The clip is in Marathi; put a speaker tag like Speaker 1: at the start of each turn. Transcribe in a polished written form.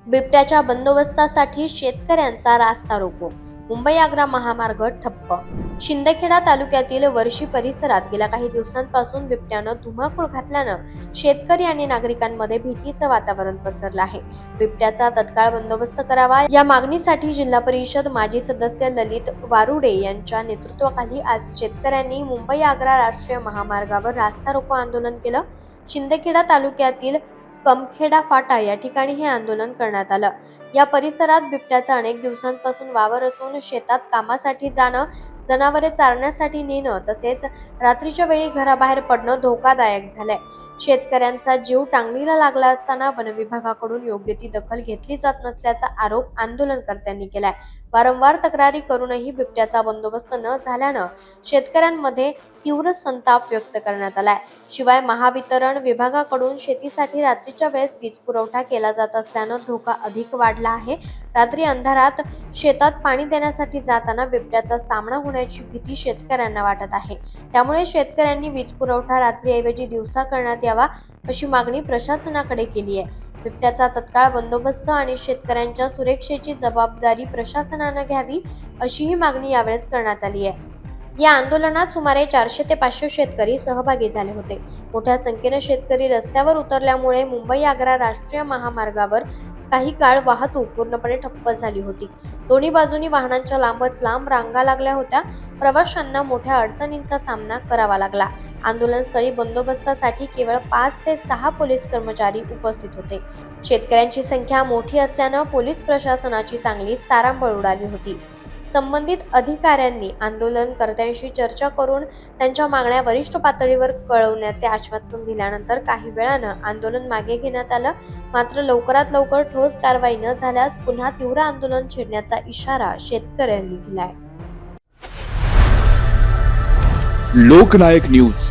Speaker 1: बिबट्याच्या बंदोबस्तासाठी शेतकऱ्यांचा रास्ता रोको. मुंबई आग्रा महामार्ग ठप्प. शिंदखेडा तालुक्यातील वर्षी परिसरात गेल्या काही दिवसांपासून बिबट्यानं धुमाकूळ घातल्यानं शेतकरी आणि नागरिकांमध्ये भीतीचं वातावरण पसरलं आहे. बिबट्याचा तत्काळ बंदोबस्त करावा या मागणीसाठी जिल्हा परिषद माजी सदस्य ललित वारुडे यांच्या नेतृत्वाखाली आज शेतकऱ्यांनी मुंबई आग्रा राष्ट्रीय महामार्गावर रास्ता रोको आंदोलन केलं. शिंदखेडा तालुक्यातील कमखेडा फाटा या ठिकाणी हे आंदोलन करण्यात आलं. या परिसरात बिबट्याचा अनेक दिवसांपासून वावर असून शेतात कामासाठी जाणं, जनावरे चारण्यासाठी नेणं तसेच रात्रीच्या वेळी घराबाहेर पडणं धोकादायक झालंय. शेतकऱ्यांचा जीव टांगणीला लागला असताना वनविभागाकडून योग्य ती दखल घेतली जात नसल्याचा आरोप आंदोलनकर्त्यांनी केलाय. वारंवार तक्रारी करूनही बिबट्याचा बंदोबस्त न झाल्यानं शेतकऱ्यांमध्ये तीव्र संताप व्यक्त करण्यात आलाय. शिवाय महावितरण विभागाकडून शेतीसाठी रात्रीच्या वेळेस वीज पुरवठा केला जात असल्यानं धोका अधिक वाढला आहे. रात्री अंधारात शेतात पाणी देण्यासाठी जाताना बिबट्याचा सामना होण्याची भीती शेतकऱ्यांना वाटत आहे. त्यामुळे शेतकऱ्यांनी वीज पुरवठा रात्रीऐवजी दिवसा करण्यात यावा अशी मागणी प्रशासनाकडे केली आहे. बिबट्याचा तत्काळ बंदोबस्त आणि शेतकऱ्यांच्या सुरक्षेची जबाबदारी प्रशासनानं घ्यावी अशीही मागणी यावेळेस करण्यात आली आहे. या आंदोलनात सुमारे 400 ते 500 शेतकरी सहभागी झाले होते. मोठ्या संख्येने शेतकरी रस्त्यावर उतरल्यामुळे मुंबई आग्रा राष्ट्रीय महामार्गावर काही काळ वाहतूक पूर्णपणे ठप्प झाली होती. दोन्ही बाजूनी वाहनांच्या लांबच लांब रांगा लागल्या होत्या. प्रवाशांना मोठ्या अडचणींचा सामना करावा लागला. आंदोलनस्थळी बंदोबस्तासाठी केवळ 5 ते 6 पोलीस कर्मचारी उपस्थित होते. शेतकऱ्यांची संख्या मोठी असल्यानं पोलीस प्रशासनाची चांगलीच तारांबळ उडाली होती. संबंधित अधिकाऱ्यांनी आंदोलनकर्त्यांशी चर्चा करून त्यांच्या मागण्या वरिष्ठ पातळीवर कळवण्याचे आश्वासन दिल्यानंतर काही वेळानं आंदोलन मागे घेण्यात आलं. मात्र लवकरात लवकर ठोस कारवाई न झाल्यास पुन्हा तीव्र आंदोलन छेडण्याचा इशारा शेतकऱ्यांनी दिलाय.
Speaker 2: लोकनायक न्यूज